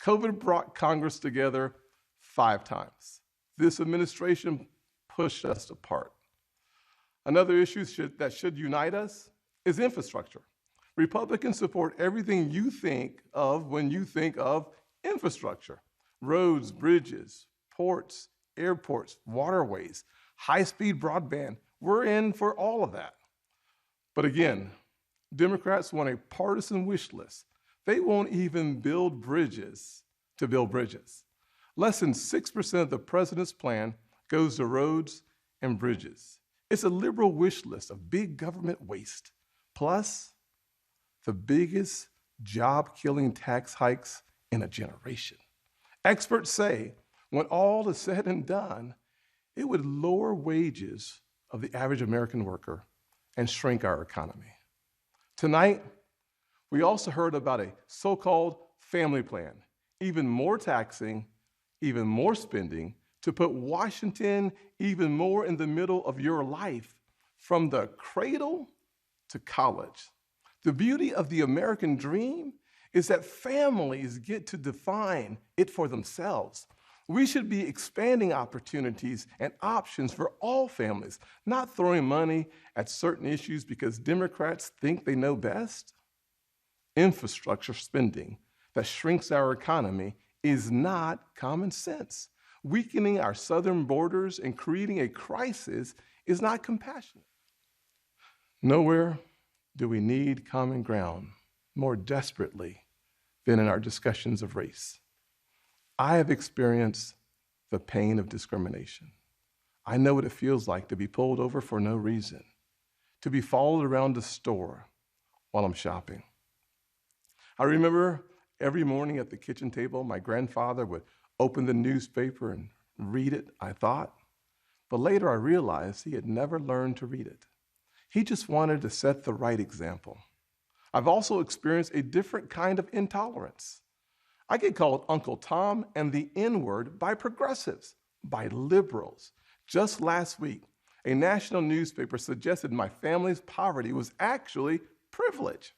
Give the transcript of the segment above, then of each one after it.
COVID brought Congress together 5 times. This administration pushed us apart. Another issue that should unite us is infrastructure. Republicans support everything you think of when you think of infrastructure. Roads, bridges, ports, airports, waterways, high-speed broadband. We're in for all of that. But again, Democrats want a partisan wish list. They won't even build bridges to build bridges. Less than 6% of the president's plan goes to roads and bridges. It's a liberal wish list of big government waste, plus the biggest job-killing tax hikes in a generation. Experts say when all is said and done, it would lower wages of the average American worker and shrink our economy. Tonight, we also heard about a so-called family plan, even more taxing, even more spending, to put Washington even more in the middle of your life, from the cradle to college. The beauty of the American dream is that families get to define it for themselves. We should be expanding opportunities and options for all families, not throwing money at certain issues because Democrats think they know best. Infrastructure spending that shrinks our economy is not common sense. Weakening our southern borders and creating a crisis is not compassionate. Nowhere do we need common ground more desperately than in our discussions of race. I have experienced the pain of discrimination. I know what it feels like to be pulled over for no reason, to be followed around the store while I'm shopping. I remember every morning at the kitchen table, my grandfather would open the newspaper and read it, I thought. But later I realized he had never learned to read it. He just wanted to set the right example. I've also experienced a different kind of intolerance. I get called Uncle Tom and the N-word by progressives, by liberals. Just last week, a national newspaper suggested my family's poverty was actually privilege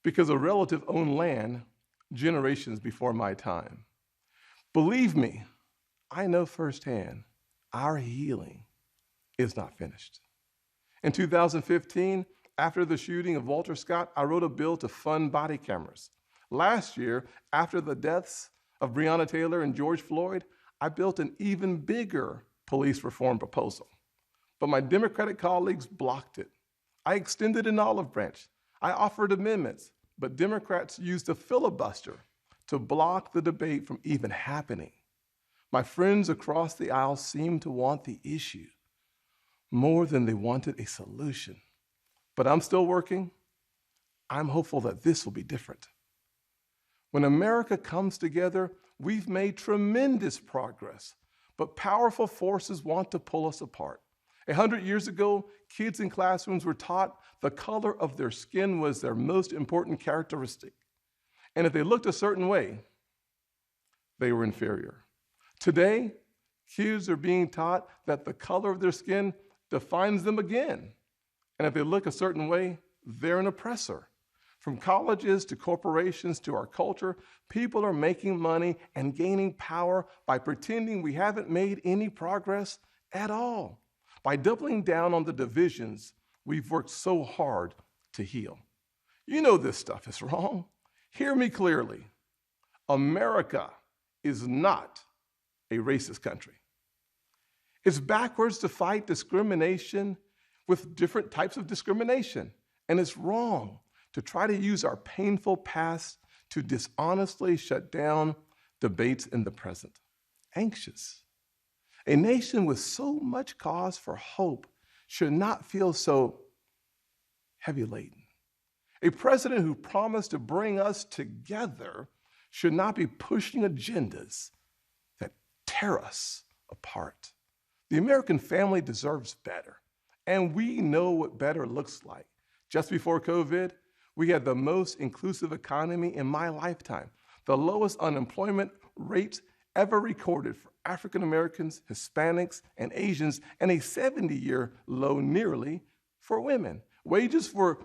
because a relative owned land generations before my time. Believe me, I know firsthand our healing is not finished. In 2015, after the shooting of Walter Scott, I wrote a bill to fund body cameras. Last year, after the deaths of Breonna Taylor and George Floyd, I built an even bigger police reform proposal. But my Democratic colleagues blocked it. I extended an olive branch. I offered amendments, but Democrats used a filibuster to block the debate from even happening. My friends across the aisle seemed to want the issue more than they wanted a solution. But I'm still working. I'm hopeful that this will be different. When America comes together, we've made tremendous progress, but powerful forces want to pull us apart. 100 years ago, kids in classrooms were taught the color of their skin was their most important characteristic. And if they looked a certain way, they were inferior. Today, kids are being taught that the color of their skin defines them again. And if they look a certain way, they're an oppressor. From colleges to corporations to our culture, people are making money and gaining power by pretending we haven't made any progress at all, by doubling down on the divisions we've worked so hard to heal. You know this stuff is wrong. Hear me clearly. America is not a racist country. It's backwards to fight discrimination with different types of discrimination. And it's wrong to try to use our painful past to dishonestly shut down debates in the present. Anxious. A nation with so much cause for hope should not feel so heavy-laden. A president who promised to bring us together should not be pushing agendas that tear us apart. The American family deserves better, and we know what better looks like. Just before COVID, we had the most inclusive economy in my lifetime, the lowest unemployment rates ever recorded for African Americans, Hispanics, and Asians, and a 70-year low nearly for women. Wages were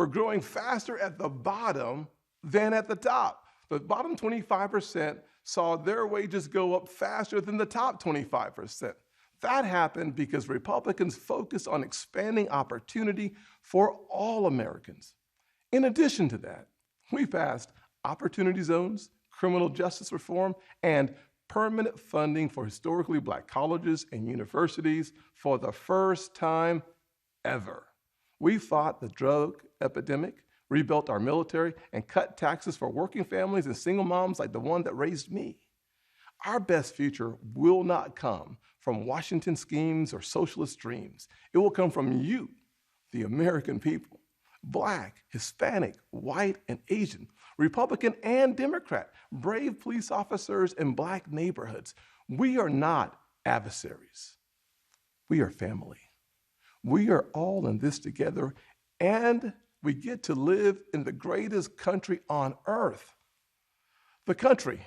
growing faster at the bottom than at the top. The bottom 25% saw their wages go up faster than the top 25%. That happened because Republicans focused on expanding opportunity for all Americans. In addition to that, we passed opportunity zones, criminal justice reform, and permanent funding for historically Black colleges and universities for the first time ever. We fought the drug epidemic, rebuilt our military, and cut taxes for working families and single moms like the one that raised me. Our best future will not come from Washington schemes or socialist dreams. It will come from you, the American people, Black, Hispanic, white, and Asian, Republican and Democrat, brave police officers in Black neighborhoods. We are not adversaries. We are family. We are all in this together, and we get to live in the greatest country on earth. The country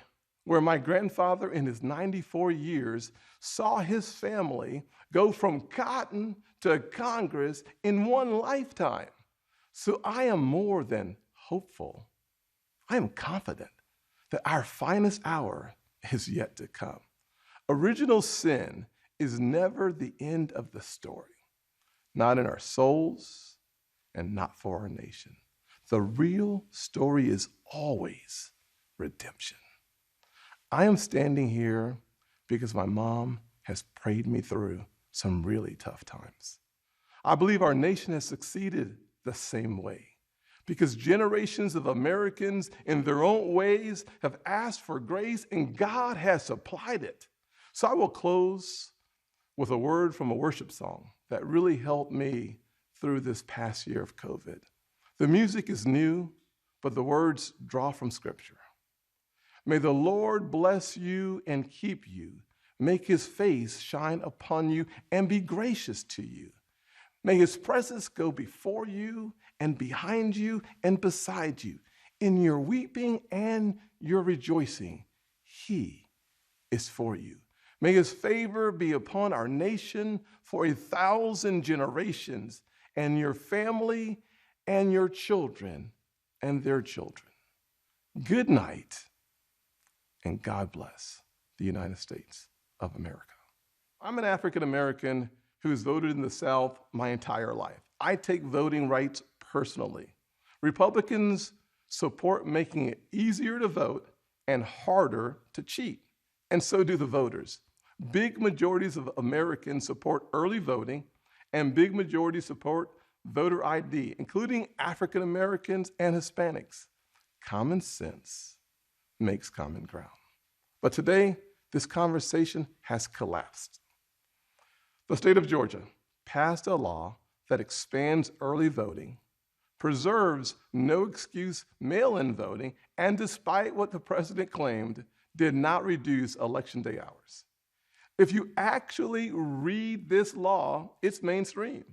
where my grandfather in his 94 years saw his family go from cotton to Congress in one lifetime. So I am more than hopeful. I am confident that our finest hour is yet to come. Original sin is never the end of the story, not in our souls and not for our nation. The real story is always redemption. I am standing here because my mom has prayed me through some really tough times. I believe our nation has succeeded the same way because generations of Americans in their own ways have asked for grace and God has supplied it. So I will close with a word from a worship song that really helped me through this past year of COVID. The music is new, but the words draw from Scripture. May the Lord bless you and keep you, make his face shine upon you and be gracious to you. May his presence go before you and behind you and beside you. In your weeping and your rejoicing, he is for you. May his favor be upon our nation for 1,000 generations, and your family and your children and their children. Good night, and God bless the United States of America. I'm an African American who's voted in the South my entire life. I take voting rights personally. Republicans support making it easier to vote and harder to cheat, and so do the voters. Big majorities of Americans support early voting, and big majorities support voter ID, including African Americans and Hispanics. Common sense makes common ground. But today, this conversation has collapsed. The state of Georgia passed a law that expands early voting, preserves no excuse mail-in voting, and despite what the president claimed, did not reduce election day hours. If you actually read this law, it's mainstream.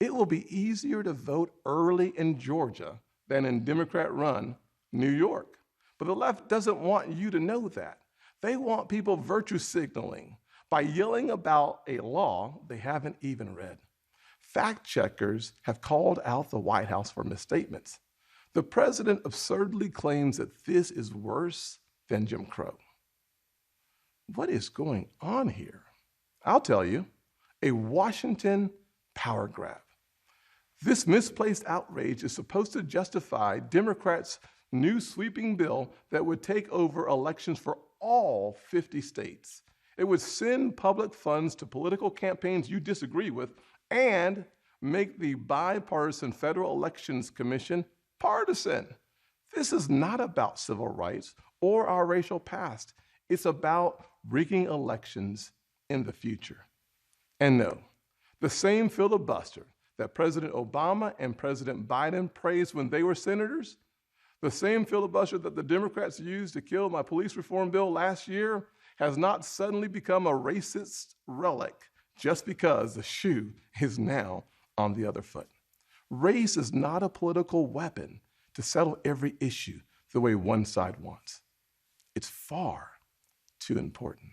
It will be easier to vote early in Georgia than in Democrat-run New York. But the left doesn't want you to know that. They want people virtue signaling by yelling about a law they haven't even read. Fact checkers have called out the White House for misstatements. The president absurdly claims that this is worse than Jim Crow. What is going on here? I'll tell you, a Washington power grab. This misplaced outrage is supposed to justify Democrats' new sweeping bill that would take over elections for all 50 states. It would send public funds to political campaigns you disagree with and make the bipartisan Federal Elections Commission partisan. This is not about civil rights or our racial past. It's about rigging elections in the future. And no, the same filibuster that President Obama and President Biden praised when they were senators, the same filibuster that the Democrats used to kill my police reform bill last year has not suddenly become a racist relic just because the shoe is now on the other foot. Race is not a political weapon to settle every issue the way one side wants. It's far too important.